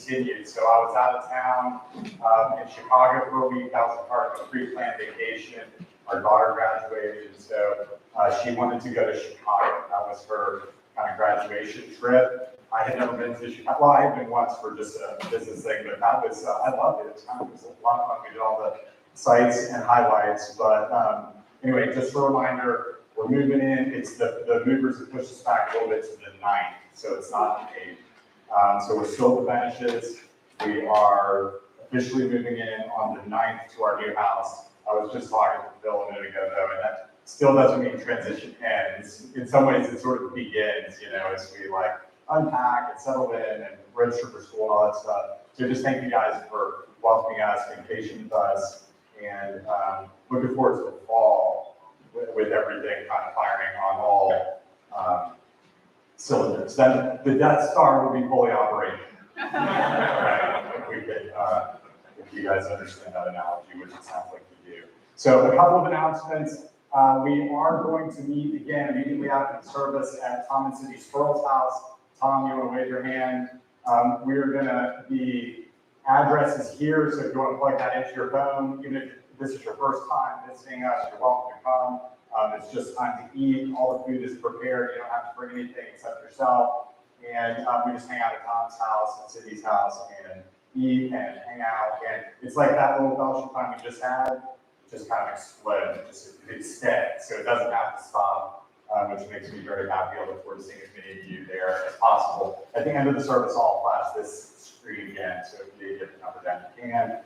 continued. So I was out of town in Chicago for a week. That was a part of a pre-planned vacation. Our daughter graduated, so she wanted to go to Chicago. That was her kind of graduation trip. I had never been to Chicago. Well, I had been once for just a business thing, but that was, I loved it. It was a lot of fun. We did all the sites and highlights. But anyway, just a reminder, we're moving in. It's the movers that push us back a little bit to the 9th, so it's not the 8th. So we're still at the benches. We are officially moving in on the 9th to our new house. I was just talking to Bill a minute ago, though, and that still doesn't mean transition ends. In some ways, it sort of begins, you know, as we like unpack and settle in and register for school and all that stuff. So just thank you guys for welcoming us, being patient with us, and looking forward to the fall with everything kind of firing on all cylinders. Then the Death Star will be fully operational. Right? If we could, if you guys understand that analogy, which it sounds like you do. So a couple of announcements. We are going to meet again immediately after the service at Tom and Cindy Squirrel's house. Tom, you want to wave your hand? We're going to be addresses here, so if you want to plug that into your phone, even if this is your first time visiting us, you're welcome to come. It's just time to eat. All the food is prepared. You don't have to bring anything except yourself. And we just hang out at Tom's house and Cindy's house and eat and hang out. And it's like that little fellowship time we just had, just kind of explode, just extend. So it doesn't have to stop, which makes me very happy. I look forward to seeing as many of you there as possible. At the end of the service, I'll flash this screen again, so if you get the number down, you can.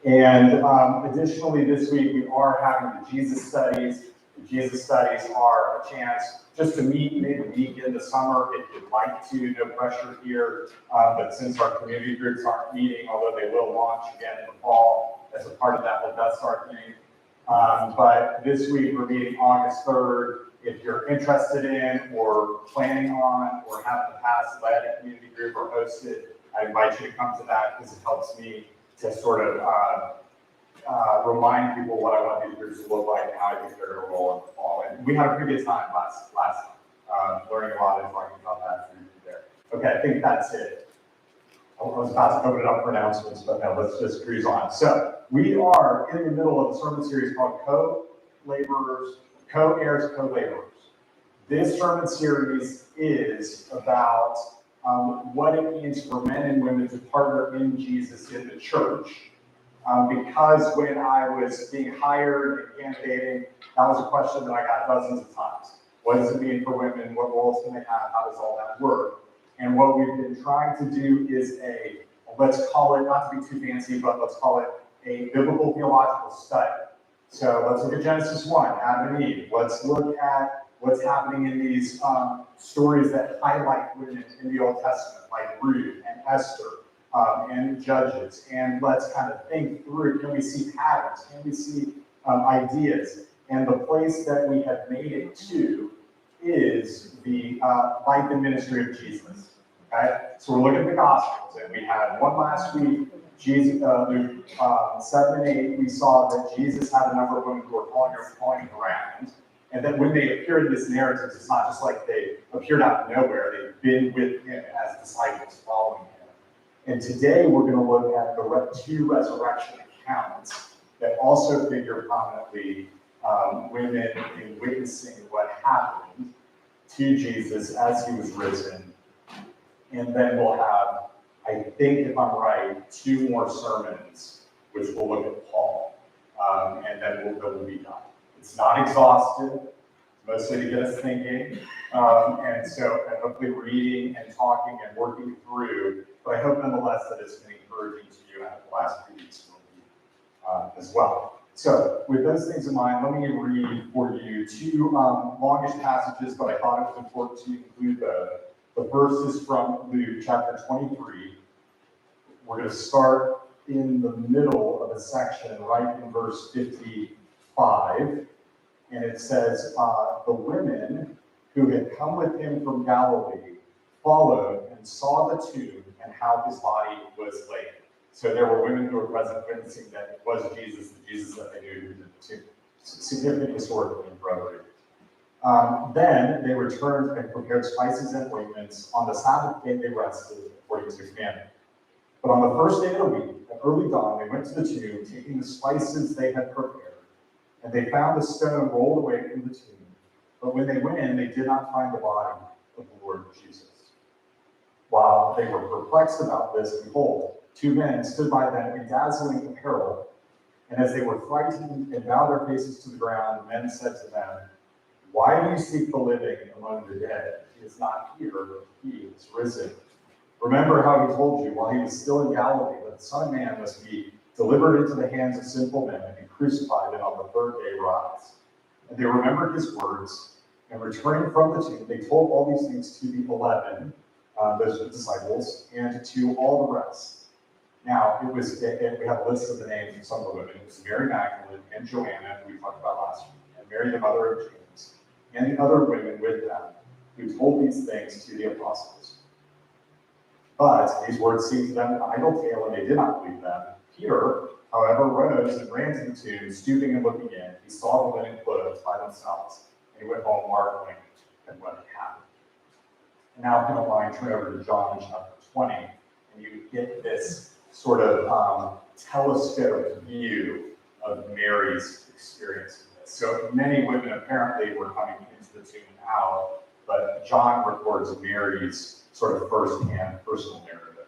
And additionally, this week we are having the Jesus studies. The Jesus studies are a chance just to meet maybe a week in the summer if you'd like to, no pressure here. But since our community groups aren't meeting, although they will launch again in the fall as a part of that whole Death Star thing. But this week we're meeting August 3rd. If you're interested in or planning on or have in the past led a community group or hosted, I invite you to come to that because it helps me to sort of remind people what I want these groups to look like and how I think they're going to roll in the fall. And we had a pretty good time last time, learning a lot and talking about that through there. Okay, I think that's it. I was about to open it up for announcements, but no, let's just cruise on. So we are in the middle of a sermon series called Co-Laborers, Co-Heirs, Co-Laborers. This sermon series is about what it means for men and women to partner in Jesus in the church. Because when I was being hired and candidating, that was a question that I got dozens of times. What does it mean for women? What roles can they have? How does all that work? And what we've been trying to do is let's call it, not to be too fancy, but let's call it a biblical theological study. So let's look at Genesis 1, Adam and Eve. Let's look at what's happening in these stories that highlight women in the Old Testament, like Ruth and Esther and Judges. And let's kind of think through, can we see patterns? Can we see ideas? And the place that we have made it to is the life and ministry of Jesus. Okay? So we're looking at the Gospels, and we had one last week. Jesus, Luke 7 and 8, we saw that Jesus had a number of women who were calling around. And then when they appeared in this narrative, it's not just like they appeared out of nowhere. They've been with him as disciples following him. And today we're going to look at the two resurrection accounts that also figure prominently women in witnessing what happened to Jesus as he was risen. And then we'll have, I think if I'm right, 2 more sermons, which we'll look at Paul, and then we'll be done. It's not exhaustive, mostly to get us thinking, and hopefully reading and talking and working through, but I hope nonetheless that it's been encouraging to you, and the last few weeks will be as well. So with those things in mind, let me read for you 2 longish passages, but I thought it was important to include the verses from Luke chapter 23. We're going to start in the middle of a section, right in verse 55. And it says, the women who had come with him from Galilee followed and saw the tomb and how his body was laid. So there were women who were present witnessing that it was Jesus, the Jesus that they knew who did the tomb. Significant historical brotherhood. Then they returned and prepared spices and ointments. On the Sabbath day they rested according to commandment. But on the first day of the week, at early dawn, they went to the tomb, taking the spices they had prepared, and they found the stone rolled away from the tomb. But when they went in, they did not find the body of the Lord Jesus. While they were perplexed about this, behold, two men stood by them in dazzling apparel. And as they were frightened and bowed their faces to the ground, the men said to them, "Why do you seek the living among the dead? He is not here, but he is risen. Remember how he told you while he was still in Galilee that the Son of Man must be delivered into the hands of sinful men and be crucified and on the third day rise." And they remembered his words, and returning from the tomb, they told all these things to the 11, those disciples, and to all the rest. Now, we have a list of the names of some of the women. It was Mary Magdalene and Joanna, who we talked about last week, and Mary, the mother of James, and the other women with them, who told these things to the apostles. But these words seemed to them an idle tale, and they did not believe them. Peter, however, rose and ran to the tomb, stooping and looking in. He saw the linen clothes by themselves, and he went home marveling at what had happened. And now, if you don't mind, turn over to John chapter 20, and you get this sort of telescoped view of Mary's experience of this. So many women apparently were coming into the tomb and out, but John records Mary's sort of first-hand personal narrative.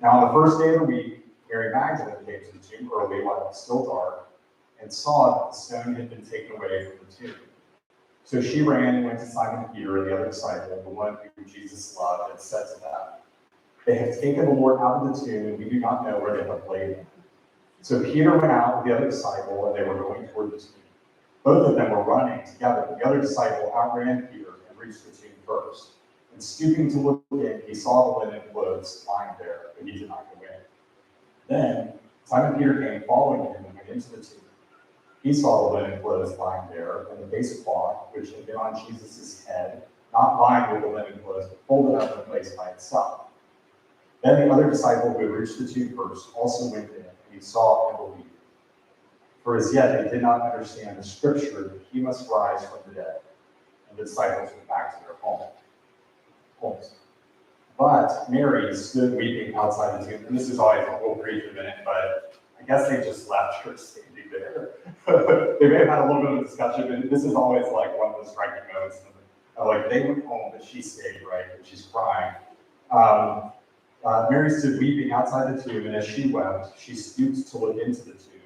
Now, on the first day of the week, Mary Magdalene came to the tomb early while it was still dark and saw that the stone had been taken away from the tomb. So she ran and went to Simon Peter, the other disciple, the one whom Jesus loved, and said to them, "They have taken the Lord out of the tomb, and we do not know where they have laid him." So Peter went out with the other disciple, and they were going toward the tomb. Both of them were running together. The other disciple outran Peter and reached the tomb first. And stooping to look in, he saw the linen clothes lying there, but he did not go in. Then Simon Peter came following him and went into the tomb. He saw the linen clothes lying there, and the base of cloth, which had been on Jesus' head, not lying with the linen clothes, but folded up and placed by itself. Then the other disciple who had reached the tomb first also went in, and he saw and believed. For as yet they did not understand the scripture that he must rise from the dead. And the disciples went back to their homes. But Mary stood weeping outside the tomb. And this is always a little brief a minute, but I guess they just left her standing there. They may have had a little bit of a discussion, but this is always like one of the striking moments. Like they went home, but she stayed, right? And she's crying. Mary stood weeping outside the tomb, and as she wept, she stooped to look into the tomb.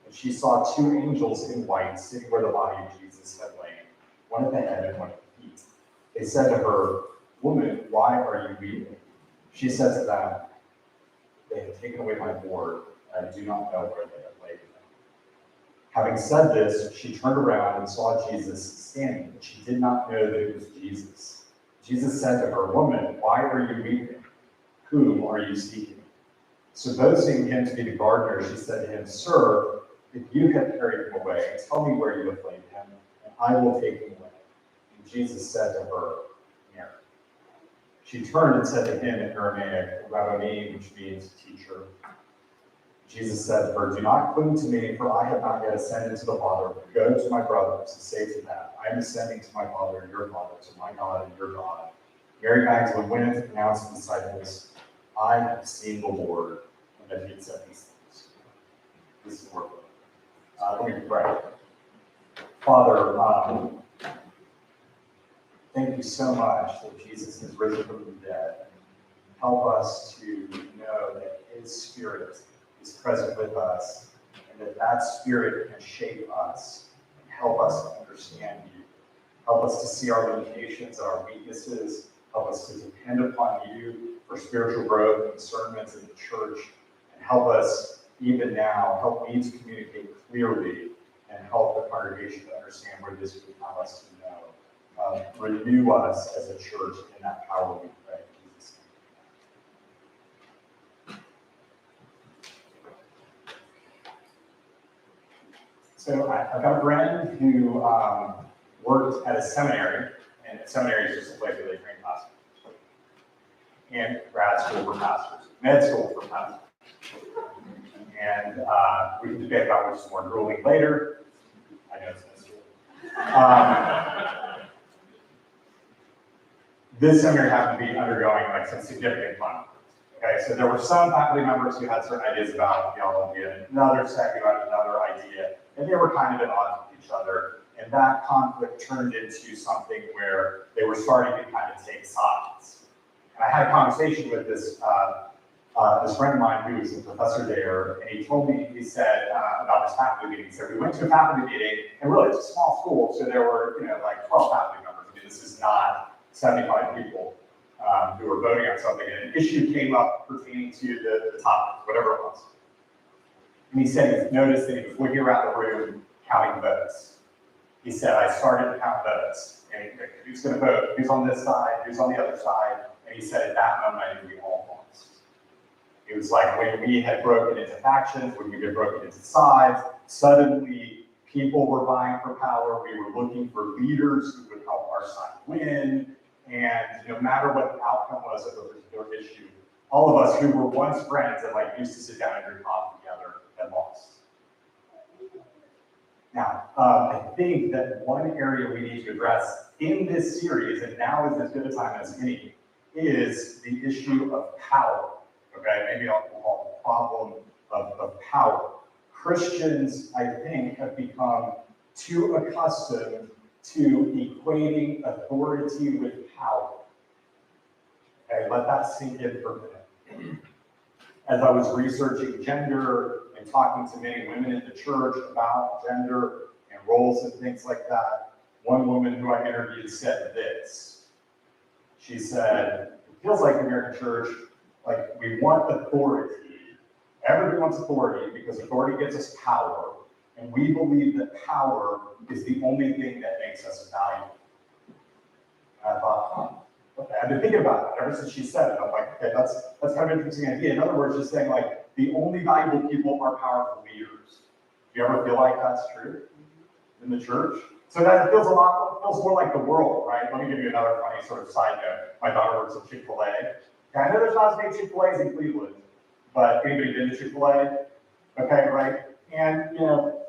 And she saw two angels in white sitting where the body of Jesus had lain, one at the head and one at the feet. They said to her, "Woman, why are you weeping?" She said to them, "They have taken away my Lord, and I do not know where they have laid him." Having said this, she turned around and saw Jesus standing, but she did not know that it was Jesus. Jesus said to her, "Woman, why are you weeping? Whom are you seeking?" Supposing him to be the gardener, she said to him, "Sir, if you have carried him away, tell me where you have laid him, and I will take him away." And Jesus said to her, "Mary." She turned and said to him in Aramaic, "Rabboni," which means teacher. Jesus said to her, "Do not cling to me, for I have not yet ascended to the Father, but go to my brothers and say to them, I am ascending to my Father and your Father, to my God and your God." Mary Magdalene went and announced to the disciples, "I have seen the Lord," and that he had said these things. This is worth it. Let me pray. Father, thank you so much that Jesus has risen from the dead. Help us to know that his Spirit is present with us, and that that Spirit can shape us and help us to understand you. Help us to see our limitations and our weaknesses. Help us to depend upon you for spiritual growth and discernment in the church. And help us, even now, help me to communicate clearly and help the congregation to understand where this would have us to know. Renew us as a church in that power, we pray. In Jesus' name. So I've got a friend who worked at a seminary, and a seminary is just a place where they train pastors. And grad school for pastors, med school for pastors. And we can debate about which is more grueling later. I know it's med school. This seminary happened to be undergoing like some significant funding. Okay, so there were some faculty members who had certain ideas about theology, and another set who had another idea, and they were kind of at odds with each other. And that conflict turned into something where they were starting to kind of take sides. And I had a conversation with this friend of mine who was a professor there, and he told me, he said about this faculty meeting. So we went to a faculty meeting, and really it's a small school, so there were like 12 faculty members. I mean, this is not 75 people who were voting on something, and an issue came up pertaining to the topic, whatever it was. And he said he noticed that he was looking around the room counting votes. He said, I started to count votes, and who's going to vote, who's on this side, who's on the other side, and he said, at that moment, I knew we all lost. It was like when we had broken into factions, when we had broken into sides, suddenly people were vying for power, we were looking for leaders who would help our side win, and no matter what the outcome was of a particular issue, all of us who were once friends and like used to sit down and drink coffee together had lost. Now, I think that one area we need to address in this series, and now is as good a time as any, is the issue of power. Okay, maybe I'll call it the problem of power. Christians, I think, have become too accustomed to equating authority with power. Okay, let that sink in for a minute. As I was researching gender and talking to many women in the church about gender and roles and things like that, one woman who I interviewed said this. She said, it feels like the American church, like we want authority. Everybody wants authority because authority gives us power. And we believe that power is the only thing that makes us valuable. And I thought, okay, I've been thinking about that ever since she said it. I'm like, okay, that's kind of an interesting idea. In other words, just saying like, the only valuable people are powerful leaders. Do you ever feel like that's true in the church? So that feels more like the world, right? Let me give you another funny sort of side note. My daughter works at Chick-fil-A. Okay, I know there's not as many Chick-fil-A's in Cleveland, but anybody been to Chick-fil-A? Okay, right? And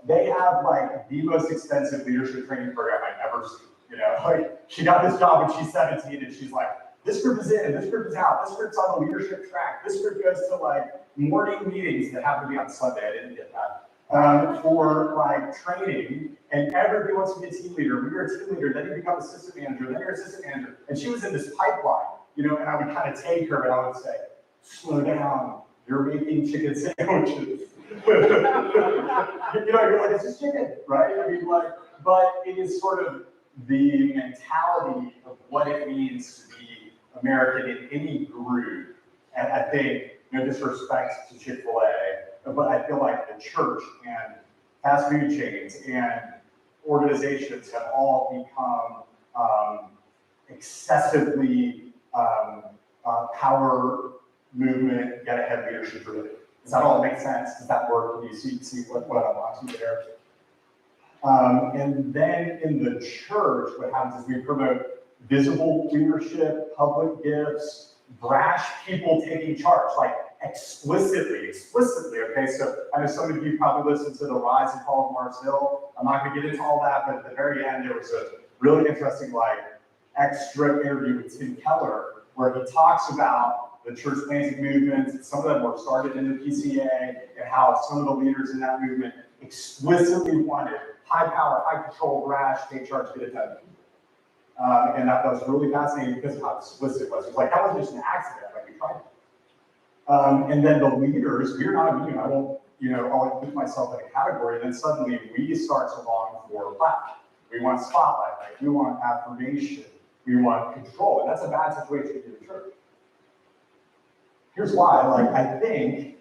they have like the most extensive leadership training program I've ever seen. Like she got this job when she's 17 and she's like, this group is in, this group is out, this group's on the leadership track, this group goes to like morning meetings that happen to be on Sunday, I didn't get that, for like training, and everybody wants to be a team leader. When you're a team leader, then you become assistant manager, then you're assistant manager. And she was in this pipeline, and I would kind of take her and I would say, slow down, you're making chicken sandwiches. You're like, it's just chicken, right? I mean, like, but it is sort of the mentality of what it means to be American in any group. And I think, no disrespect to Chick-fil-A, but I feel like the church and fast food chains and organizations have all become excessively power movement, get ahead leadership driven. Does that all make sense? Does that work? Can you see what I'm onto there? And then in the church, what happens is we promote visible leadership, public gifts, brash people taking charge, like explicitly, okay? So I know some of you probably listened to The Rise and Fall of Mars Hill. I'm not gonna get into all that, but at the very end, there was a really interesting, like, extra interview with Tim Keller, where he talks about the church planting movements. Some of them were started in the PCA, and how some of the leaders in that movement explicitly wanted high power, high control, brash, take charge, get it done. And that was really fascinating because of how explicit it was. It was like, that wasn't just an accident, like we tried it. And then the leaders, we're not immune. I won't, I'll put myself in a category, and then suddenly we start to long for platform. We want spotlight, right? We want affirmation, we want control, and that's a bad situation in the church. Here's why, I think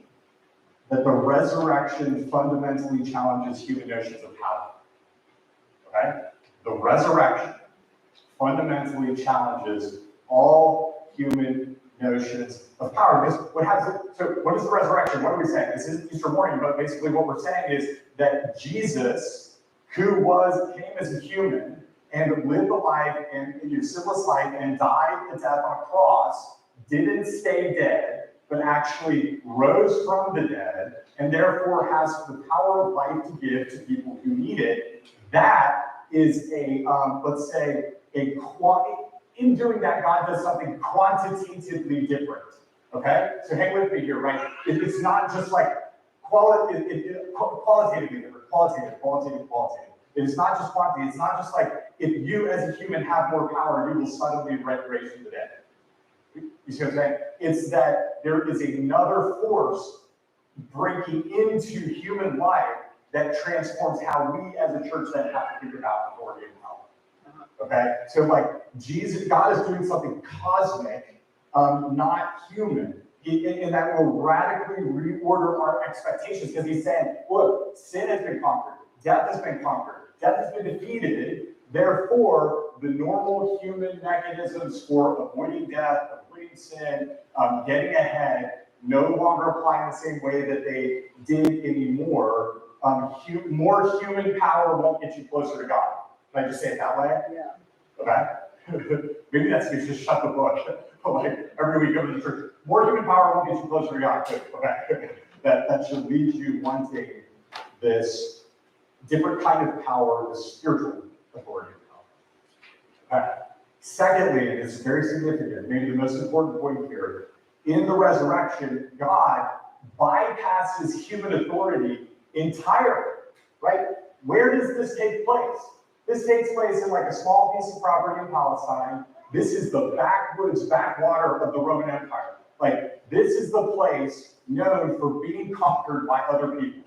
that the resurrection fundamentally challenges human notions of power, okay? The resurrection fundamentally challenges all human notions of power. Because what is the resurrection? What are we saying? This isn't Easter morning, but basically what we're saying is that Jesus, who came as a human and lived a life and a sinless life and died the death on a cross, didn't stay dead, but actually rose from the dead, and therefore has the power of life to give to people who need it. That is let's say, in doing that, God does something quantitatively different Okay? So hang with me here, right? It's not just like qualitatively different, qualitative. It is not just quantity. It's not just like if you as a human have more power, you will suddenly raise from the dead. You see what I'm saying? It's that there is another force breaking into human life that transforms how we as a church then have to figure out authority and power. Okay? So like God is doing something cosmic, not human. And that will radically reorder our expectations because he's saying, look, sin has been conquered, death has been conquered, death has been defeated. Therefore, the normal human mechanisms for avoiding death, avoiding sin, getting ahead, no longer apply in the same way that they did anymore. More human power won't get you closer to God. Can I just say it that way? Yeah. Okay? Maybe that's just shut the book. Like every week go to the church. More human power won't get you closer to God. Okay? That should lead you wanting this different kind of power, this spiritual authority. Okay. Secondly, and it's very significant, maybe the most important point here, in the resurrection, God bypasses human authority entirely, right? Where does this take place? This takes place in like a small piece of property in Palestine. This is the backwoods, backwater of the Roman Empire. Like, this is the place known for being conquered by other people.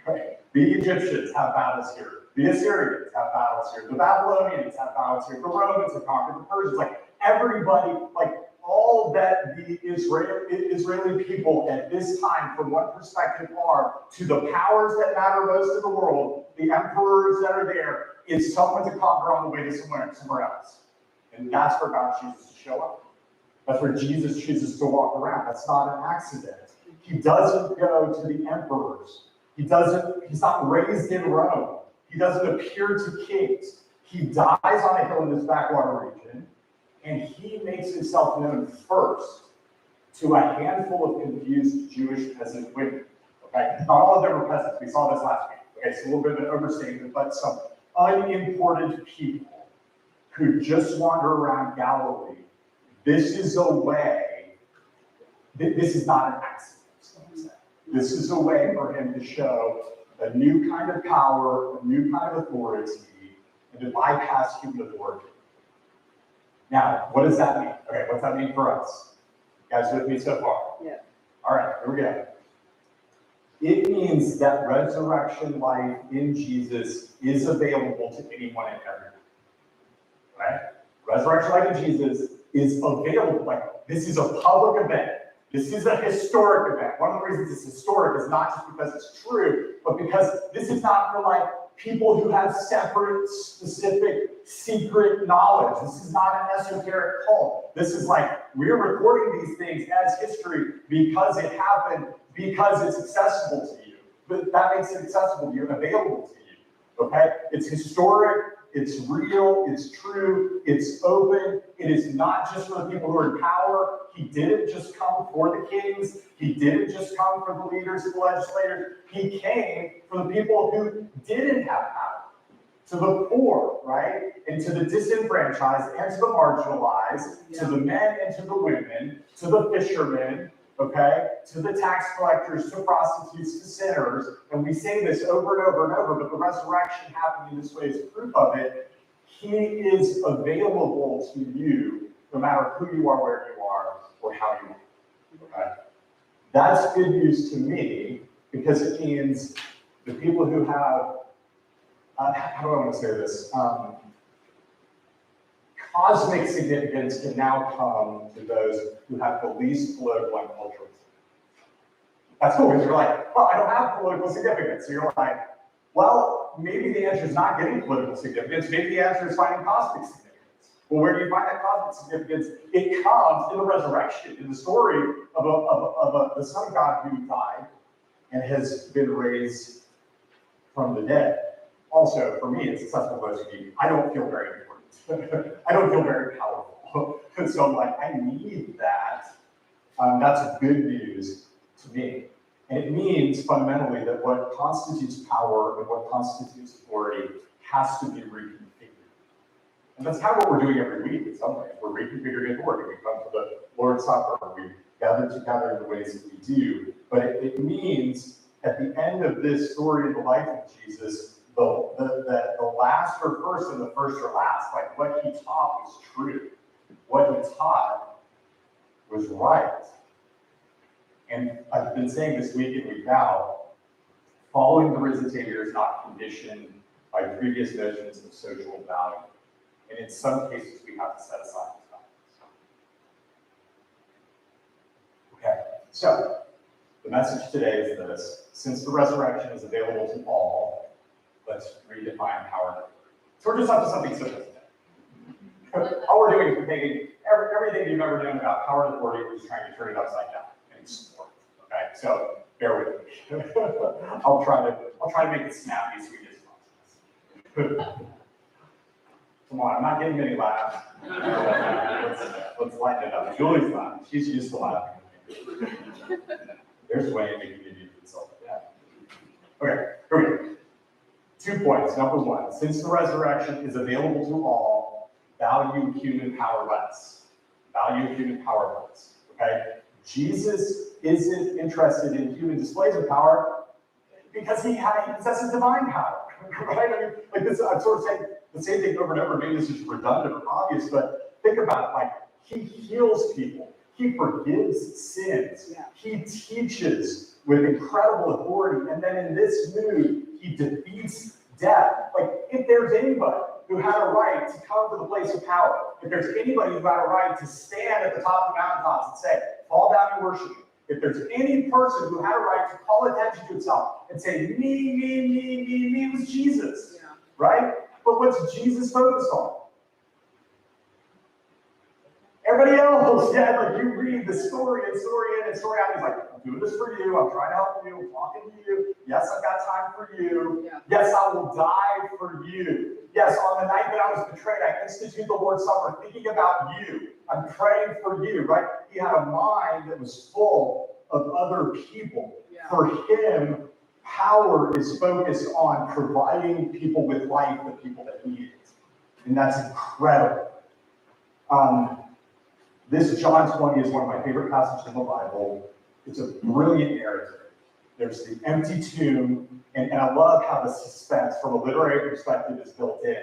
Right? The Egyptians have battles here. The Assyrians have battles here. The Babylonians have battles here. The Romans have conquered the Persians. Like, everybody, like, all that the Israeli people at this time, from one perspective, are to the powers that matter most in the world, the emperors that are there, is someone to conquer on the way to somewhere else. And that's where God chooses to show up. That's where Jesus chooses to walk around. That's not an accident. He doesn't go to the emperors. He's not raised in Rome. He doesn't appear to kings. He dies on a hill in this backwater region, and he makes himself known first to a handful of confused Jewish peasant women. Okay, not all of them were peasants. We saw this last week. Okay, so a little bit of an overstatement, but some unimportant people who just wander around Galilee. This is a way. This is not an accident. This is a way for him to show a new kind of power, a new kind of authority, and to bypass human authority. Now, what does that mean? Okay, what's that mean for us? You guys with me so far? Yeah. All right, here we go. It means that resurrection life in Jesus is available to anyone and everyone. Right? Resurrection life in Jesus is available. Like, this is a public event. This is a historic event. One of the reasons it's historic is not just because it's true, but because this is not for like people who have separate, specific, secret knowledge. This is not an esoteric cult. This is like, we're recording these things as history because it happened, because it's accessible to you. But that makes it accessible to you and available to you. Okay? It's historic. It's real, it's true, it's open. It is not just for the people who are in power. He didn't just come for the kings. He didn't just come for the leaders and the legislators. He came for the people who didn't have power. To the poor, right? And to the disenfranchised and to the marginalized, to the men and to the women, to the fishermen, okay? To the tax collectors, to prostitutes, to sinners. And we say this over and over and over, but the resurrection happening in this way is proof of it. He is available to you, no matter who you are, where you are, or how you are, okay? That's good news to me, because it means the people who have, how do I want to say this? Cosmic significance can now come to those who have the least political and cultural significance. That's cool, because you're like, well, I don't have political significance. So you're like, well, maybe the answer is not getting political significance. Maybe the answer is finding cosmic significance. Well, where do you find that cosmic significance? It comes in the resurrection, in the story of the Son of God who died and has been raised from the dead. Also, for me, it's accessible to those who need. I don't feel very important. I don't feel very powerful. So I'm like, I need that. That's good news to me. And it means fundamentally that what constitutes power and what constitutes authority has to be reconfigured. And that's kind of what we're doing every week in some ways. We're reconfiguring authority. We come to the Lord's Supper, we gather together in the ways that we do. But it means at the end of this story in the life of Jesus, the last or first and the first or last, like what he taught was true. What he taught was right. And I've been saying this week and week out, following the risen Savior is not conditioned by previous notions of social value. And in some cases, we have to set aside these values. Okay, so the message today is this. Since the resurrection is available to all, let's redefine power. So we're just up to something simple today. All we're doing is we're taking everything you've ever known about power and authority, we're just trying to turn it upside down and explore it. Okay, so bear with me. I'll try to make it snappy so we get responses. Come on, I'm not getting any laughs. Let's lighten it up. Julie's laughing. She's used to laughing. There's Duane making me insult. Yeah. Okay, here we go. 2 points. Number one, since the resurrection is available to all, value human power less. Value human power less. Okay? Jesus isn't interested in human displays of power because he possesses divine power. Right? I mean, like this, I'm sort of saying the same thing over and over. Maybe this is redundant or obvious, but think about it. Like, he heals people. He forgives sins. Yeah. He teaches with incredible authority. And then in this mood, he defeats death. Like, if there's anybody who had a right to come to the place of power, if there's anybody who had a right to stand at the top of the mountaintops and say, fall down and worship me, if there's any person who had a right to call attention to himself and say, me, it was Jesus, yeah. Right? But what's Jesus focused on? Everybody else, yeah, like you read the story and story in and story out, he's like, I'm doing this for you, I'm trying to help you, I'm talking to you, yes, I've got time for you, yeah. Yes, I will die for you, yes, on the night that I was betrayed, I instituted the Lord's Supper thinking about you, I'm praying for you, right? He had a mind that was full of other people. Yeah. For him, power is focused on providing people with life, the people that need it, and that's incredible. This John 20 is one of my favorite passages in the Bible. It's a brilliant narrative. There's the empty tomb, and I love how the suspense from a literary perspective is built in.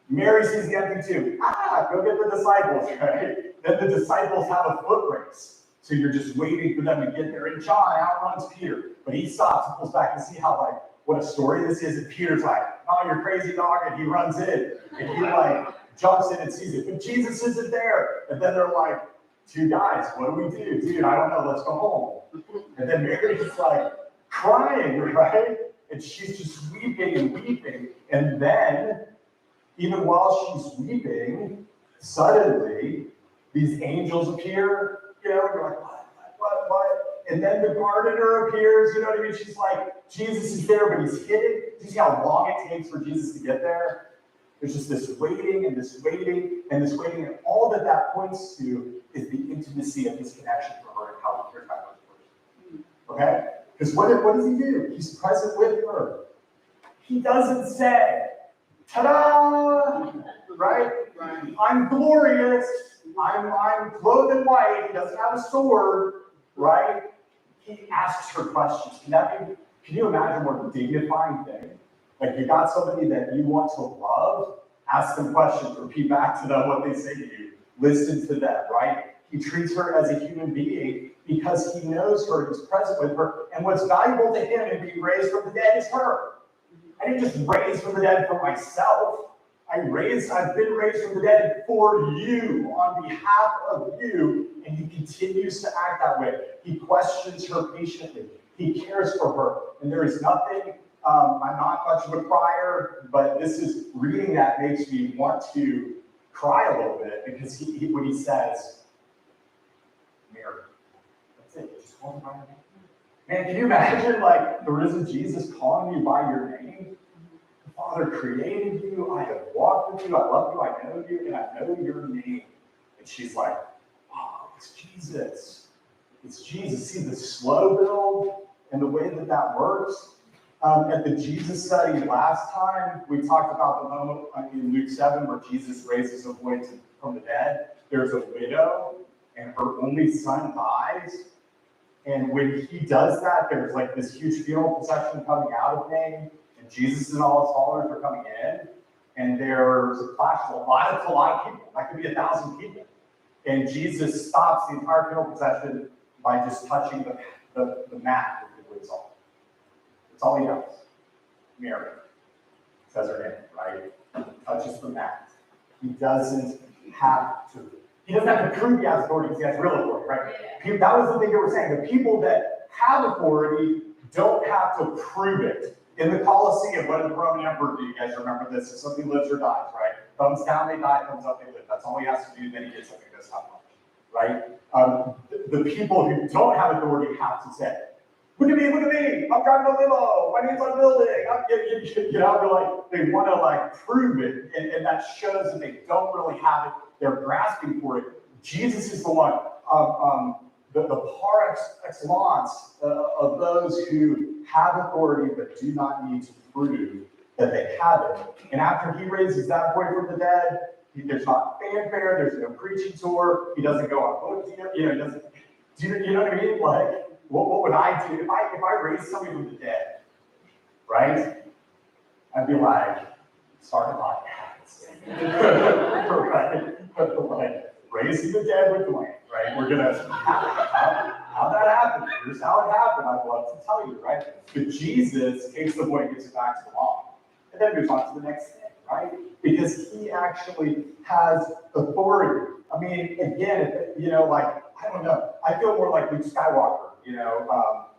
Mary sees the empty tomb. Go get the disciples, right? Then the disciples have a foot race. So you're just waiting for them to get there. And John outruns Peter, but he stops and pulls back and see how, like, what a story this is. And Peter's like, oh, you're crazy, dog. And he runs in. And he, like, jumps in and sees it. But Jesus isn't there. And then they're like, 2 guys, what do we do? Dude, I don't know, let's go home. And then Mary's like crying, right? And she's just weeping and weeping. And then, even while she's weeping, suddenly these angels appear, you know, you're like, what? And then the gardener appears, you know what I mean? She's like, Jesus is there, but he's hidden. Do you see how long it takes for Jesus to get there? There's just this waiting and this waiting and this waiting, and all that points to is the intimacy of his connection for her and how he cares about her. Okay? Because what does he do? He's present with her. He doesn't say, ta-da! Right? I'm glorious. I'm clothed in white. He doesn't have a sword. Right? He asks her questions. Can you imagine a more dignifying thing? Like, you got somebody that you want to love, ask them questions, repeat back to them what they say to you, listen to them, right? He treats her as a human being because he knows her, he's present with her, and what's valuable to him in being raised from the dead is her. I didn't just raise from the dead for myself. I've been raised from the dead for you, on behalf of you, and he continues to act that way. He questions her patiently. He cares for her, and there is nothing. I'm not much of a crier, but reading that makes me want to cry a little bit because when he says, Mary, that's it, just call me by your name. Man, can you imagine, like, the risen Jesus calling you by your name? The Father created you, I have walked with you, I love you, I know you, and I know your name. And she's like, oh, it's Jesus. It's Jesus. See the slow build and the way that works? At the Jesus study last time, we talked about the moment in Luke 7 where Jesus raises a boy from the dead. There's a widow, and her only son dies. And when he does that, there's like this huge funeral procession coming out of Maine, and Jesus and all his followers are coming in, and there's a clash of a lot of people. That could be 1,000 people. And Jesus stops the entire funeral procession by just touching the mat with the wood salt. That's all he does. Mary says her name, right? Touches the mat. He doesn't have to. He doesn't have to prove he has authority because he has real authority, right? Yeah. That was the thing they were saying. The people that have authority don't have to prove it. In the Colosseum, what did the Roman emperor do? You guys remember this? If somebody lives or dies, right? Thumbs down, they die. Thumbs up, they live. That's all he has to do. Then he gets something that's not much, right? The people who don't have authority have to say, look at me, I'm driving a limo, my name's on building, you know, they want to prove it, and that shows that they don't really have it, they're grasping for it. Jesus is the one, the par excellence of those who have authority but do not need to prove that they have it. And after he raises that boy from the dead, there's not fanfare, there's no preaching tour, he doesn't go on book tour, he doesn't, you know what I mean? What would I do if I raised somebody from the dead, right? I'd be like, start a podcast, right? Raising the dead with Duane, right? We're gonna how that happened. Here's how it happened. I'd love to tell you, right? But Jesus takes the boy and gives it back to the mom, and then moves on to the next thing, right? Because he actually has authority. I mean, again, I don't know. I feel more like Luke Skywalker.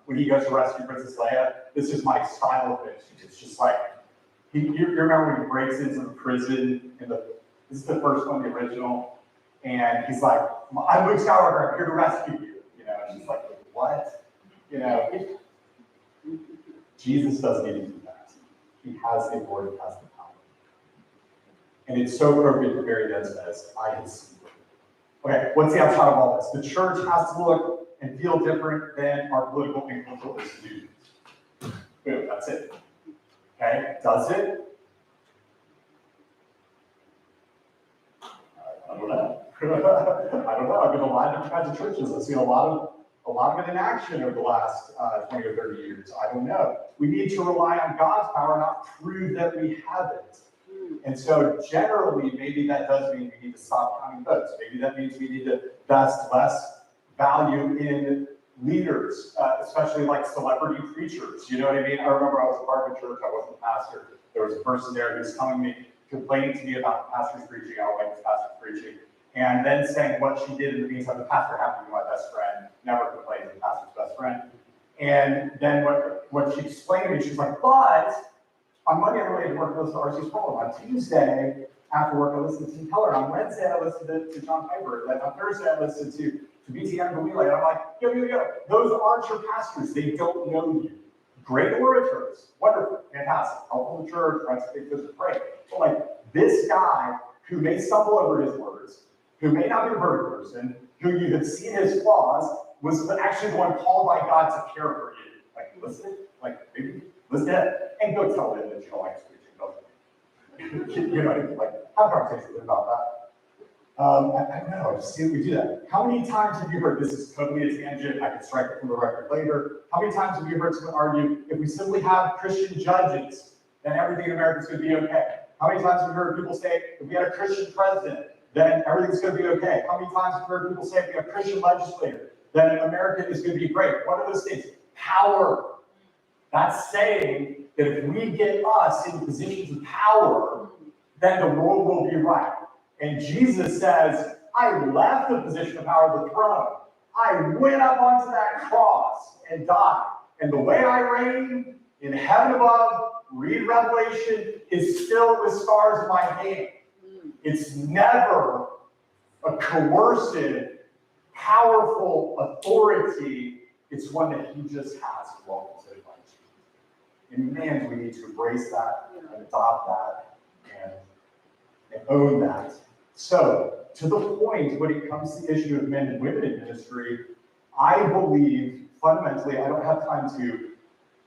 When he goes to rescue Princess Leia, this is my style of it. It's just like, you remember when he breaks into the prison, this is the first one, the original, and he's like, I'm Luke Skywalker, I'm here to rescue you. And she's like, what? Jesus doesn't need to do that. He has the authority, has the power. And it's so appropriate the very end says, I can see. Okay, what's the upshot of all this? The church has to look and feel different than our political and cultural institutions. Boom, that's it. Okay, does it? I don't know. I don't know. I've been to a lot of different kinds of churches. I've seen a lot of it in action over the last 20 or 30 years. I don't know. We need to rely on God's power, not prove that we have it. And so generally, maybe that does mean we need to stop counting votes. Maybe that means we need to invest less value in leaders, especially like celebrity preachers. You know what I mean? I remember I was a part of a church, I wasn't a pastor. There was a person there who was complaining to me about the pastor's preaching. I don't like this pastor's preaching. And then saying what she did in the meantime. The pastor happened to be my best friend, never complained to the pastor's best friend. And then what she explained to me, she's like, but on Monday, I related to work with R.C. Sproul. On Tuesday, after work, I listened to Tim Keller. On Wednesday, I listened to John Piper. Then on Thursday, I listened to BTM Galila. And I'm like, yo. Those aren't your pastors. They don't know you. Great orators. Wonderful. Fantastic. Helpful to church. Writes big fish to pray. But this guy who may stumble over his words, who may not be a perfect person, who you have seen his flaws, was actually the one called by God to care for you. Listen, maybe listen and go tell him that you don't like preaching. You know, have a conversation with him about that. I don't know, just see if we do that. How many times have you heard, this is totally a tangent, I can strike it from the record later. How many times have you heard someone argue, if we simply have Christian judges, then everything in America is going to be okay? How many times have you heard people say, if we had a Christian president, then everything's going to be okay? How many times have you heard people say, if we have a Christian legislator, then America is going to be great? What are those things? Power. That's saying that if we get us in positions of power, then the world will be right. And Jesus says, I left the position of power, the throne. I went up onto that cross and died. And the way I reign in heaven above, read Revelation, is filled with scars in my hand. It's never a coercive, powerful authority. It's one that he just has to welcome to the life. And man, we need to embrace that and adopt that and own that. So, to the point when it comes to the issue of men and women in ministry, I believe fundamentally, I don't have time to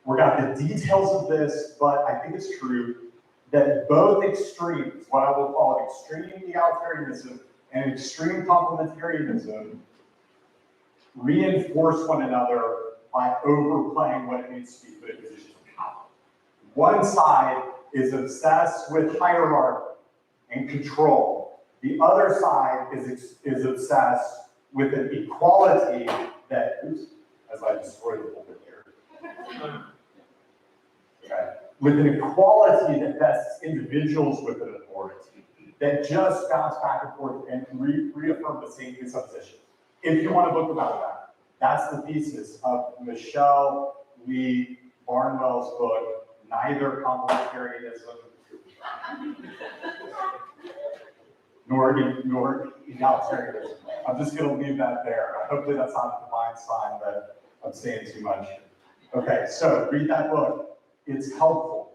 work out the details of this, but I think it's true that both extremes, what I will call extreme egalitarianism and extreme complementarianism, reinforce one another by overplaying what it means to be put in positions of power. One side is obsessed with hierarchy and control. The other side is obsessed with an equality that, oops, as I destroyed a little bit here. Okay. With an equality that vests individuals with an authority, that just bounce back and forth and reaffirm the same presupposition. If you want a book about that, that's the thesis of Michelle Lee Barnwell's book, Neither Complementarianism nor egalitarianism. I'm just going to leave that there. Hopefully that's not a divine sign that I'm saying too much. Okay, so read that book. It's helpful.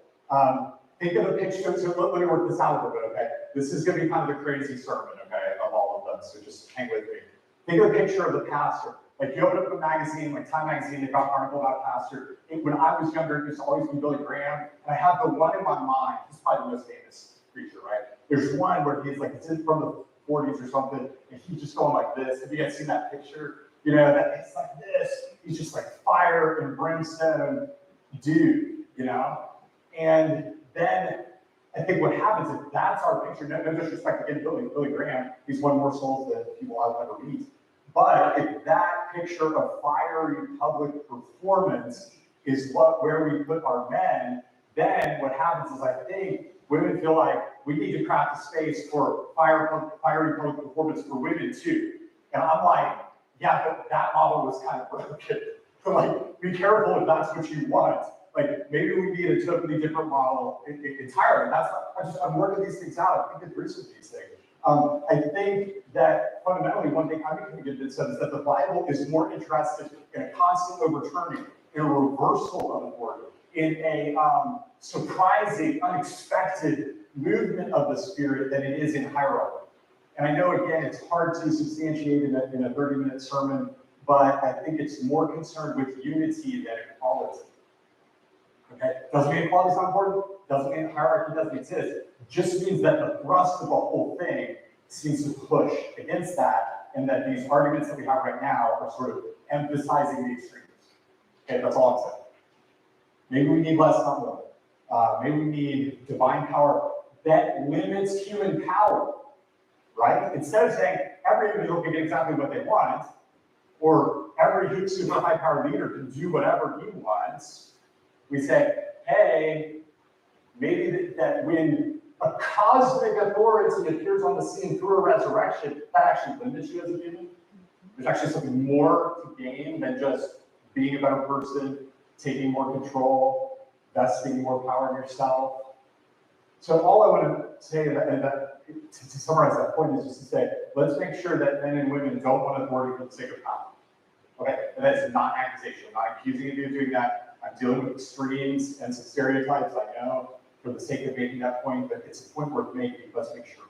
Think of a picture. So let me work this out a little bit, okay? This is going to be kind of the crazy sermon, okay, of all of them, so just hang with me. Think of a picture of the pastor. Like you open up a magazine, like Time Magazine, they got an article about a pastor. When I was younger, it used to always be Billy Graham, and I have the one in my mind. He's probably the most famous preacher, right? There's one where he's like, it's from the 40s or something, and he's just going like this. Have you guys seen that picture? You know, that it's like this. He's just like fire and brimstone dude, you know? And then I think what happens if that's our picture, no disrespect again, Billy Graham, he's won more souls than people I've ever meet. But if that picture of fiery public performance is where we put our men, then what happens is I think women feel like we need to craft a space for fiery public performance for women too. And I'm like, yeah, but that model was kind of broken. So like, be careful if that's what you want. Like maybe we need a totally different model entirely. I'm working these things out. I think through some of these things. I think that fundamentally one thing I'm becoming convinced of is that the Bible is more interested in a constant overturning, in a reversal of authority, in a surprising, unexpected movement of the Spirit than it is in hierarchy. And I know, again, it's hard to substantiate in a 30-minute sermon, but I think it's more concerned with unity than equality. Okay? Doesn't mean equality is not important, doesn't mean hierarchy doesn't exist. It just means that the thrust of the whole thing seems to push against that, and that these arguments that we have right now are sort of emphasizing the extremes. Okay, that's all I'm saying. Maybe we need less, not more. Maybe we need divine power that limits human power, right? Instead of saying every individual can get exactly what they want, or every super high power leader can do whatever he wants, we say, hey, maybe that when a cosmic authority appears on the scene through a resurrection, that actually limits you as a human. There's actually something more to gain than just being a better person, taking more control, vesting more power in yourself. So all I want to say, to summarize that point, is just to say, let's make sure that men and women don't want authority for the sake of power. Okay, and that's not an accusation. I'm not accusing you of doing that. I'm dealing with extremes and some stereotypes, I know, for the sake of making that point, but it's a point worth making. Let's make sure.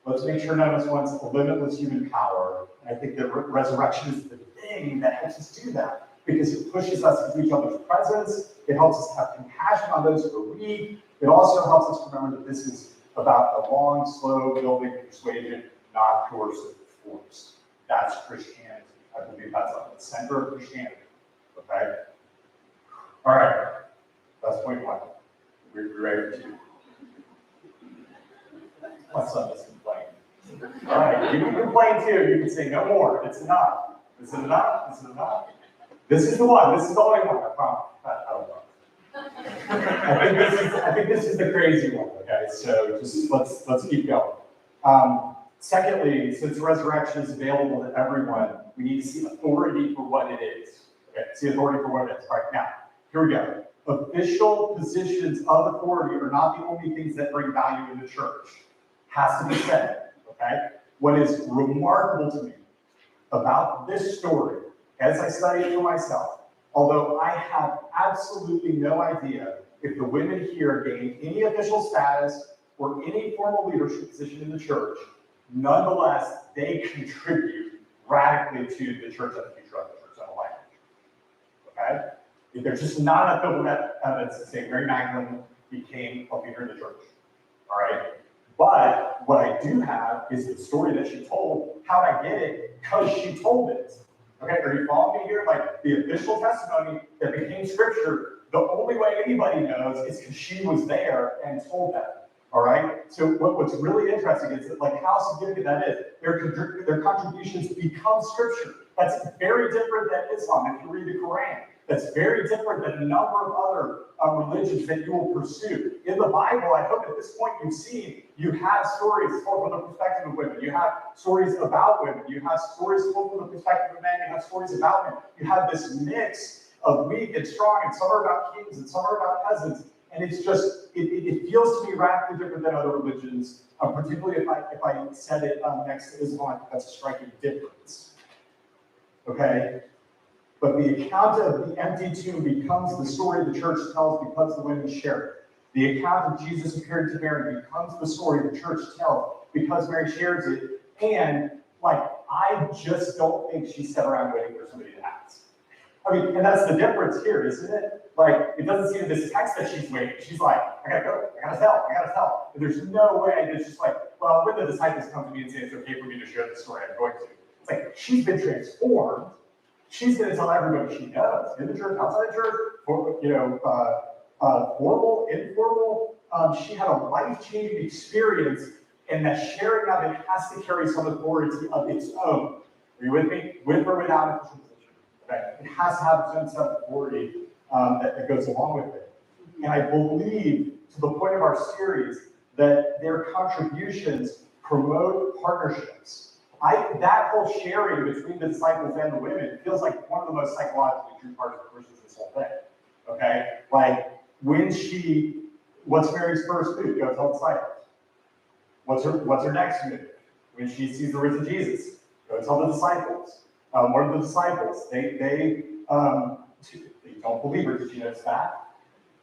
Let's make sure none of us wants limitless human power. And I think that resurrection is the thing that helps us do that, because it pushes us into each other's presence. It helps us have compassion on those who are weak. It also helps us remember that this is about a long, slow building persuasion, not coercive force. That's Christianity. I believe that's at the center of Christianity. Okay? All right. That's point one. We're ready for two. My son doesn't complain. All right. You can complain too. You can say no more. It's enough. Is it enough? Is it enough? This is the one. This is the only one. I promise. I don't know. I think this is the crazy one. Okay. So just let's keep going. Secondly, since resurrection is available to everyone, we need to see authority for what it is. Okay. See authority for what it is. All right. Now, here we go. Official positions of authority are not the only things that bring value in the church. Has to be said, okay? What is remarkable to me about this story, as I study it for myself, although I have absolutely no idea if the women here gained any official status or any formal leadership position in the church, nonetheless, they contribute radically to the church and the future of the church and the language, okay? There's just not enough biblical evidence to say Mary Magdalene became a leader in the church, all right? But what I do have is the story that she told. How'd I get it? Because she told it. Okay, are you following me here? Like the official testimony that became scripture, the only way anybody knows is because she was there and told them. All right. So what's really interesting is that, like, how significant that is. Their contributions become scripture. That's very different than Islam. If you read the Quran, that's very different than a number of other religions that you will pursue. In the Bible, I hope at this point you've seen, you have stories told from the perspective of women. You have stories about women. You have stories told from the perspective of men. You have stories about men. You have this mix of weak and strong, and some are about kings and some are about peasants. And it's just, it feels to me radically different than other religions, particularly if I said it next to Islam. I think that's a striking difference. Okay? But the account of the empty tomb becomes the story the church tells because the women share it. The account of Jesus appearing to Mary becomes the story the church tells because Mary shares it. And, like, I just don't think she sat around waiting for somebody to ask. I mean, and that's the difference here, isn't it? Like, it doesn't seem in this text that she's waiting. She's like, I gotta go, I gotta tell. And there's no way that it's just like, well, when the disciples come to me and say it's okay for me to share the story, I'm going to. It's like, she's been transformed. She's gonna tell everybody she knows, in the church, outside the church, or, formal, informal. She had a life-changing experience, and that sharing of it has to carry some authority of its own. Are you with me? With or without official position. Okay. It has to have a sense of authority that goes along with it. And I believe, to the point of our series, that their contributions promote partnerships. That whole sharing between the disciples and the women feels like one of the most psychologically true parts of Christians this whole thing. Okay? Like, what's Mary's first move? Go tell the disciples. What's her next move? When she sees the risen Jesus, go tell the disciples. What are the disciples? They don't believe her because she knows that.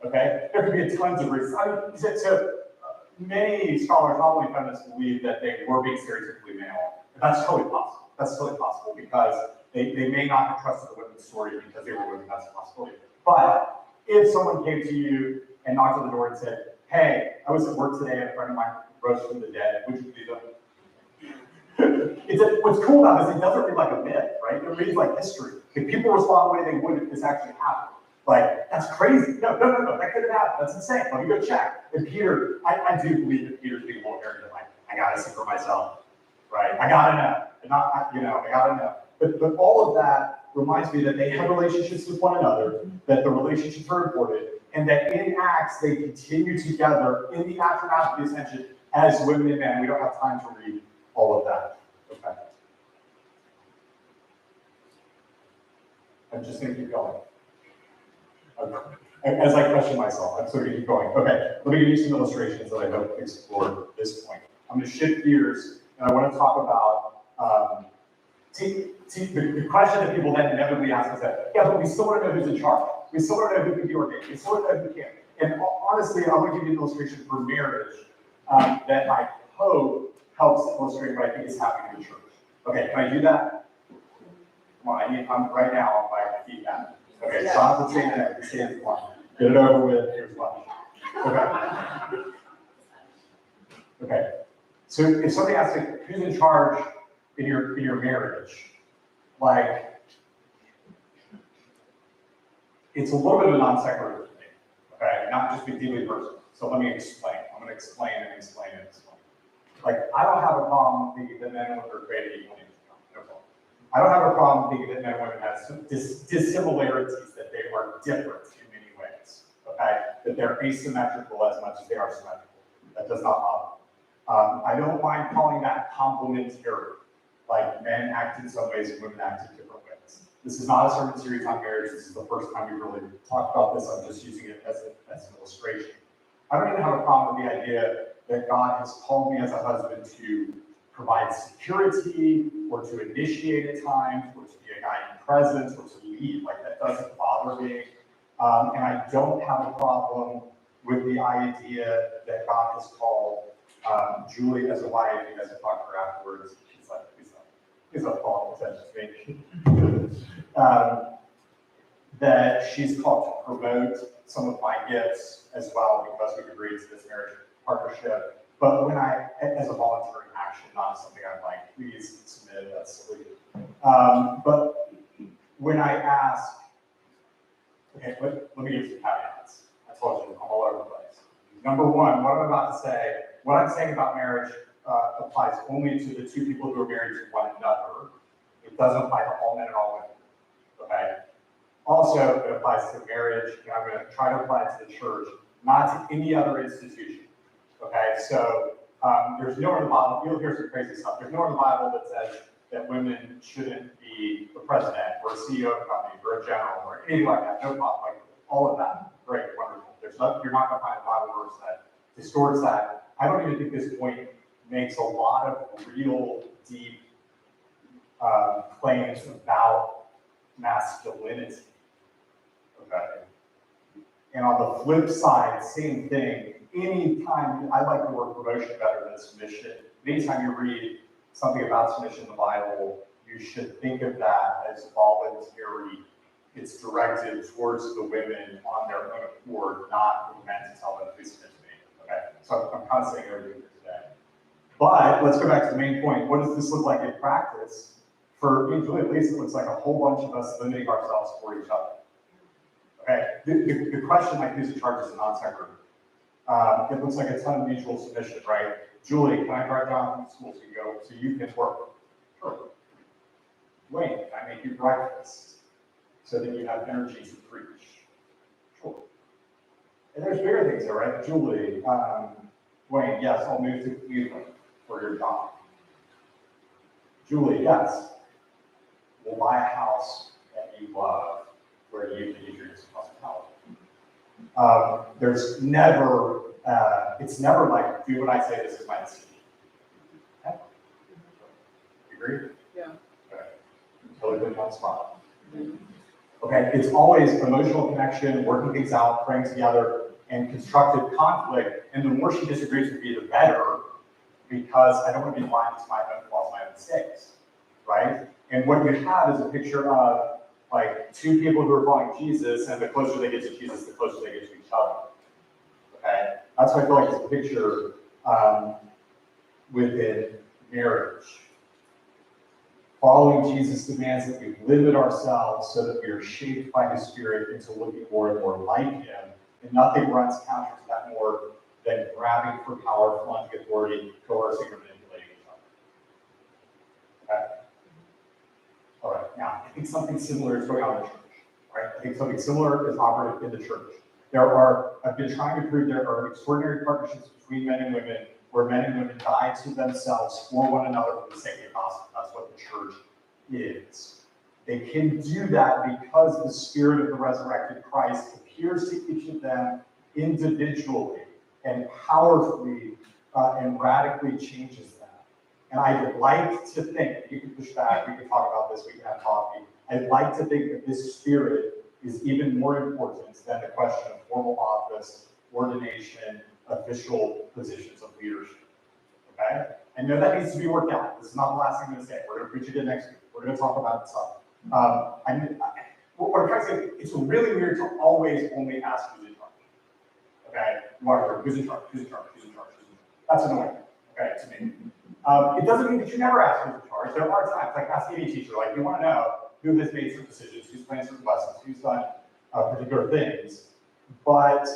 Okay? There could be tons of reasons. I mean, so many scholars, not only feminists, believe that they were being stereotypically male. And that's totally possible. That's totally possible because they may not have trusted the women's story because they were women. That's a possibility. But if someone came to you and knocked on the door and said, hey, I was at work today and a friend of mine rose from the dead, would you believe them? What's cool about this, it doesn't read like a myth, right? It reads like history. If people respond the way they would if this actually happened. Like, that's crazy. No, that couldn't happen. That's insane. Let me go check. And Peter, I do believe that Peter's being a little arrogant, like, I gotta see for myself, right? I gotta know. I gotta know. But all of that reminds me that they have relationships with one another, that the relationships are important, and that in Acts they continue together in the aftermath of the ascension as women and men. We don't have time to read all of that. Okay. I'm just gonna keep going. As I question myself, I'm sort of keep going. Okay, let me give you some illustrations that I hope explore this point. I'm going to shift gears, and I want to talk about the question that people then inevitably ask is that, yeah, but we still want to know who's in charge. We still want to know who can be ordained. We still want to know who can't. And honestly, I want to give you an illustration for marriage that I hope helps illustrate what I think is happening in the church. Okay, can I do that? Come on, I'm right now on my feedback. Okay, stop the saying that. Get it over with. Here's lunch. Okay. Okay. So if somebody asks, like, who's in charge in your marriage, like, it's a little bit of a non sequitur for me. Okay, not just be deeply personal. So let me explain. I'm going to explain and explain and explain. Like, I don't have a problem thinking that men and women are created equally. No problem. I don't have a problem thinking that men and women have some dissimilarities, that they are different in many ways, okay? That they're asymmetrical as much as they are symmetrical. That does not bother me. I don't mind calling that complementary, like men act in some ways and women act in different ways. This is not a sermon series on marriage. This is the first time we really talked about this. I'm just using it as an illustration. I don't even have a problem with the idea that God has called me as a husband to provide security, or to initiate at times, or to be a guiding presence, or to lead. Like, that doesn't bother me. And I don't have a problem with the idea that God has called Julie as a wife. You guys have talked to her afterwards. She's like, he's a fall attention to me. That she's called to promote some of my gifts as well, because we've agreed to this marriage partnership. But when as a voluntary action, not something I'm like, please submit, that's silly. But when I ask, okay, let me give you some caveats. I told you, I'm all over the place. Number one, what I'm about to say, what I'm saying about marriage applies only to the two people who are married to one another. It doesn't apply to all men and all women, okay? Also, it applies to marriage, and I'm going to try to apply it to the church, not to any other institution, okay? So there's nowhere in the Bible, you'll hear some crazy stuff, there's nowhere in the Bible that says that women shouldn't be the president or a CEO of a company or a general or anything like that, no problem, like all of that, great, wonderful. You're not going to find a Bible verse that distorts that. I don't even think this point makes a lot of real deep claims about masculinity. Okay. And on the flip side, same thing. Anytime, I like the word promotion better than submission. Anytime you read something about submission in the Bible, you should think of that as voluntary. It's directed towards the women on their own accord, not for men to tell them to submit to me. Okay, so I'm kind of saying everything here today. But let's go back to the main point. What does this look like in practice? For usually at least it looks like a whole bunch of us limiting ourselves for each other. Okay, the question like who's in charge is a non-sequitur. It looks like a ton of mutual submission, right? Julie, can I drive down from school so you can work? Sure. Wayne, can I make you breakfast so that you have energy to preach? Sure. And there's bigger things there, right? Julie, Wayne, yes, I'll move to Cleveland for your job. Julie, yes, we'll buy a house that you love where you can use your hospitality. There's never, it's never like, do what I say, this is my decision. Okay? You agree? Yeah. Okay. Totally put you on the spot. Okay, it's always emotional connection, working things out, praying together, and constructive conflict. And the more she disagrees with me, the better, because I don't want to be blind to my own flaws, my own mistakes, right? And what you have is a picture of like two people who are following Jesus, and the closer they get to Jesus, the closer they get to each other. Okay, that's what I feel like is a picture within marriage. Following Jesus demands that we limit ourselves so that we are shaped by His Spirit into looking more and more like Him, and nothing runs counter to that more than grabbing for power, flaunting authority, coercing, or manipulating each other. Okay. All right, now, I think something similar is going on in the church, right? I think something similar is operative in the church. I've been trying to prove there are extraordinary partnerships between men and women where men and women die to themselves for one another for the sake of the gospel. That's what the church is. They can do that because the Spirit of the resurrected Christ appears to each of them individually and powerfully and radically changes them. And I'd like to think, you can push back, we can talk about this, we can have coffee. I'd like to think that this Spirit is even more important than the question of formal office, ordination, official positions of leadership. Okay? I know that needs to be worked out. This is not the last thing I'm going to say. We're going to preach again next week. We're going to talk about stuff. What I'm trying to say, it's really weird to always only ask who's in charge. Okay? You want to hear who's in charge, who's in charge, who's in charge, who's in charge. That's annoying, okay, to me. It doesn't mean that you never ask who's in charge. There are times, like ask any teacher, like you want to know who has made certain decisions, who's planned certain lessons, who's done particular things, but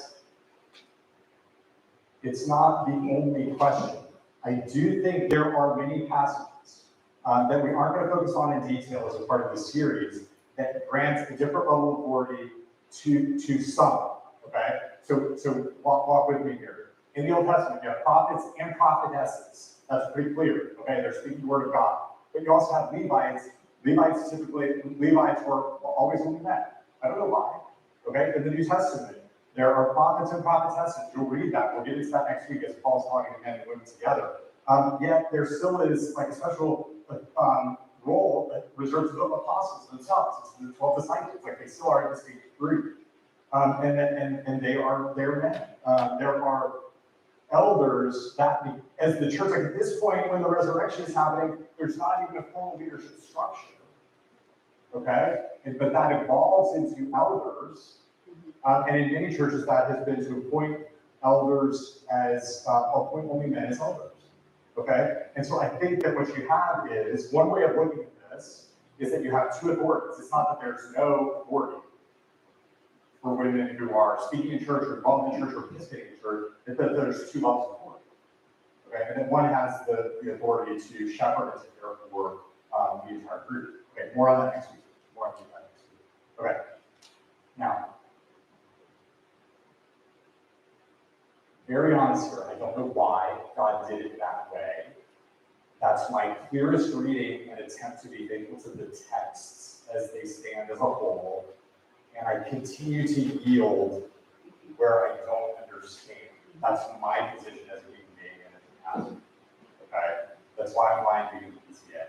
it's not the only question. I do think there are many passages that we aren't going to focus on in detail as a part of the series that grants a different level of authority to some, okay? So walk with me here. In the Old Testament, you have prophets and prophetesses. That's pretty clear, okay? They're speaking the word of God. But you also have Levites. Levites were always only men. I don't know why, okay? In the New Testament, there are prophets and prophetesses. You'll read that. We'll get into that next week as Paul's talking to men and women together. Yet there still is like a special role reserved to the apostles themselves, to the 12 disciples. Like they still are a distinct group, and they're men. There are elders that, as the church, like at this point when the resurrection is happening, there's not even a formal leadership structure. Okay, but that evolves into elders. And in many churches, that has been to appoint elders as, appoint only men as elders, okay? And so I think that what you have is, one way of looking at this is that you have two authorities. It's not that there's no authority for women who are speaking in church or involved in church or participating in church, it's that there's two levels of authority. Okay, and then one has the authority to shepherd and take care for the entire group. Okay, more on that next week. Okay, now, very honest here, I don't know why God did it that way. That's my clearest reading and attempt to be faithful to the texts as they stand as a whole. And I continue to yield where I don't understand. That's my position as a human being and as a pastor. Okay? That's why I'm lying to you today.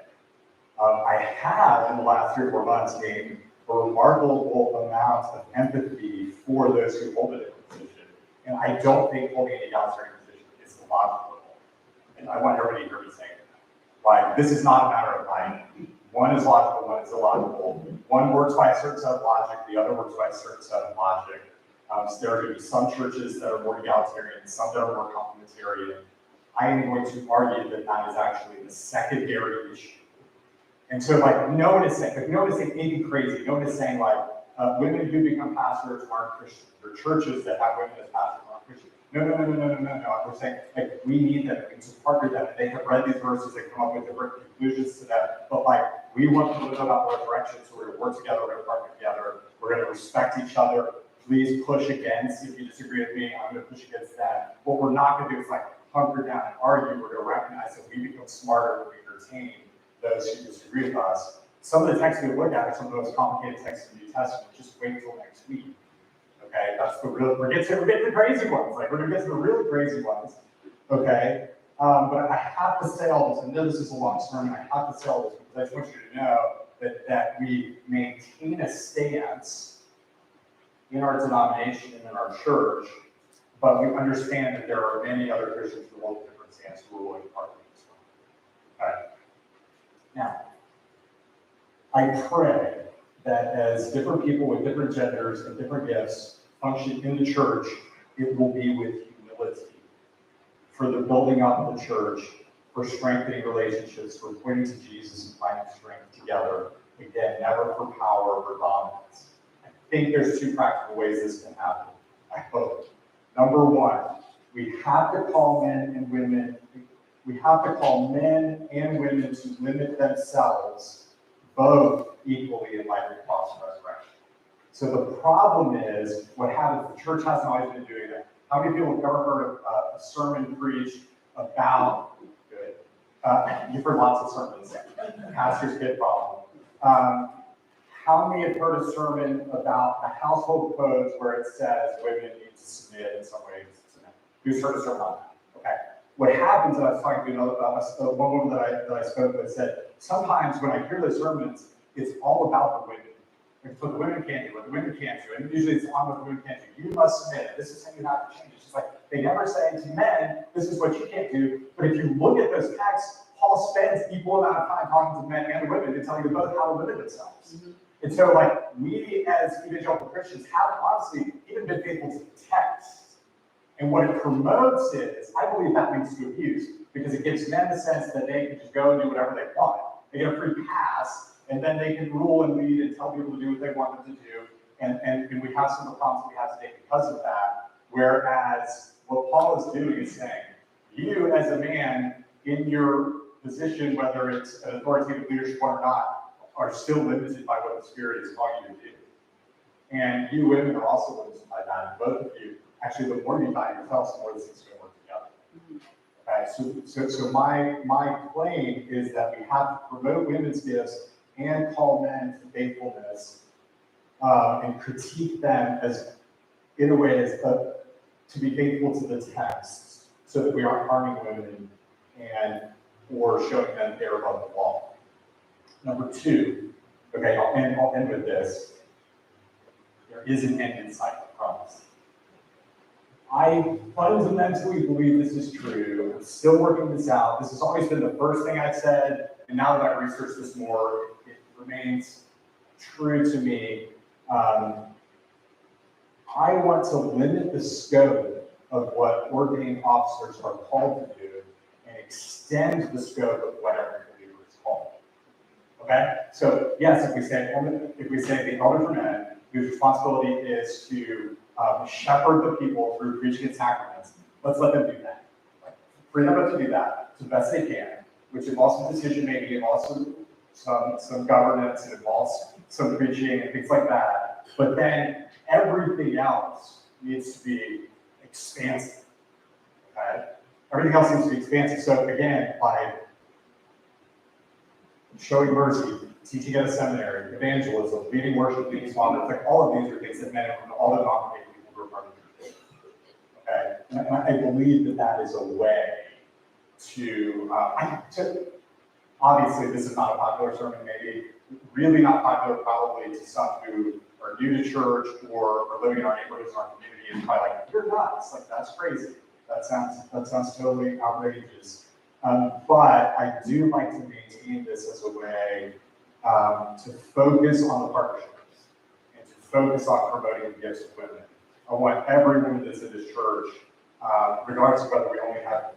I have, in the last 3 or 4 months, gained a remarkable amount of empathy for those who hold a different position. And I don't think holding an egalitarian position is illogical. And I want everybody to hear me saying that. Like, this is not a matter of like, one is logical, one is illogical. One works by a certain set of logic, the other works by a certain set of logic. So there are going to be some churches that are more egalitarian, some that are more complementarian. I am going to argue that that is actually the secondary issue. And so, like, no one is saying anything crazy. No one is saying, like, women who become pastors aren't Christians, or churches that have women as pastors aren't Christians. No. We're saying, like, we need them, we need to partner them. They have read these verses, they come up with different conclusions to them. But, like, we want to live about resurrection, so we're going to work together, we're going to partner together, we're going to respect each other. Please push against, if you disagree with me, I'm going to push against that. What we're not going to do is, like, hunker down and argue. We're going to recognize that we become smarter when we entertain those who disagree with us. Some of the texts we look at are some of the most complicated texts in the New Testament. Just wait till next week. Okay, that's the real. We're getting to the crazy ones. Like, we're gonna get to the really crazy ones. Okay, but I have to say all this. I know this is a long sermon. I have to say all this because I just want you to know that we maintain a stance in our denomination and in our church, but we understand that there are many other Christians who hold a different stance who are willing to partner as well. Okay. Now, I pray that as different people with different genders and different gifts function in the church, it will be with humility for the building up of the church, for strengthening relationships, for pointing to Jesus and finding strength together. Again, never for power or dominance. I think there's 2 practical ways this can happen, I hope. Number 1, we have to call men and women to limit themselves both equally in light of the cross and resurrection. So the problem is, what happens, the church hasn't always been doing that. How many people have ever heard of a sermon preached about, you've heard lots of sermons, pastor's kid problem. How many have heard a sermon about the household codes where it says women need to submit in some ways? Who's heard a sermon on that? Okay. What happens, and I was talking to one woman that I spoke with, said, sometimes when I hear those sermons, it's all about the women. It's what the women can't do, what the women can't do. And usually it's on what the women can't do. You must submit. This is how you have to change. It's just like, they never say to men, this is what you can't do. But if you look at those texts, Paul spends equal amount of time talking to men and women to tell you both how to limit themselves. Mm-hmm. And so, like, we as evangelical Christians have honestly even been faithful to the text. And what it promotes is, I believe that leads to abuse, because it gives men the sense that they can just go and do whatever they want. They get a free pass, and then they can rule and lead and tell people to do what they want them to do. And we have some of the problems we have today because of that. Whereas what Paul is doing is saying, you as a man in your position, whether it's an authoritative leadership or not, are still limited by what the Spirit is calling you to do. And you women are also limited by that. And both of you, actually, the more you find yourselves, the more this is going to work together. Okay, so my claim is that we have to promote women's gifts and call men to faithfulness and critique them as, in a way, as to be faithful to the text, so that we aren't harming women or showing them they're above the law. Number 2, okay, I'll end with this. There is an end in sight, I promise. I fundamentally believe this is true. I'm still working this out. This has always been the first thing I've said, and now that I've researched this more, it remains true to me. I want to limit the scope of what ordained officers are called to do and extend the scope of what every believer is called. Okay, so yes, if we say the elders are men, whose responsibility is to shepherd the people through preaching and sacraments, let's let them do that. Like, free them to do that to the best they can, which involves some decision making, involves some governance, it involves some preaching and things like that. But then everything else needs to be expansive. Okay, everything else needs to be expansive. So again, by showing mercy, teaching at a seminary, evangelism, leading worship, leading small groups, like all of these are things that men and all the non-faithful people who are part of the church. Okay, and I believe that that is a way to obviously this is not a popular sermon, maybe really not popular probably to some who are new to church or are living in our neighborhoods, in our community, and probably like, you're nuts, like that's crazy. That sounds totally outrageous. But I do like to maintain this as a way to focus on the partnerships and to focus on promoting the gifts of women. I want every woman that's in this church, regardless of whether we only have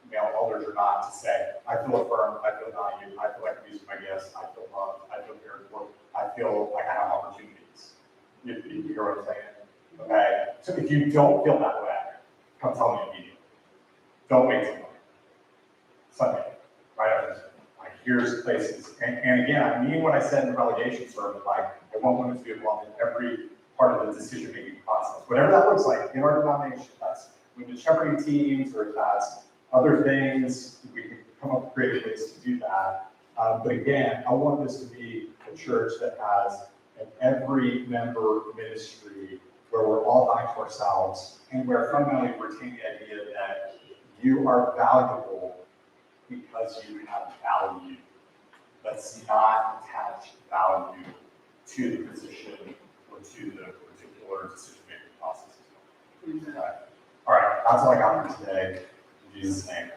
male elders or not, to say, I feel affirmed, I feel valued, I feel like I'm using my gifts, I feel loved, I feel cared for, I feel like I have opportunities. You hear what I'm saying? Okay? So if you don't feel that way, come tell me immediately. Don't wait till Sunday, right after this. Like, here's places, and again, I mean what I said in the relegation sermon, like, I want women to be involved in every part of the decision-making process. Whatever that looks like in our denomination, that's women shepherding teams, or if that's other things, we can come up with creative ways to do that. But again, I want this to be a church that has an every member ministry where we're all dying to ourselves, and where fundamentally we're taking the idea that you are valuable because you have value. Let's not attach value to the position or to the particular decision-making process. Okay. All right, that's all I got for today. In Jesus' name.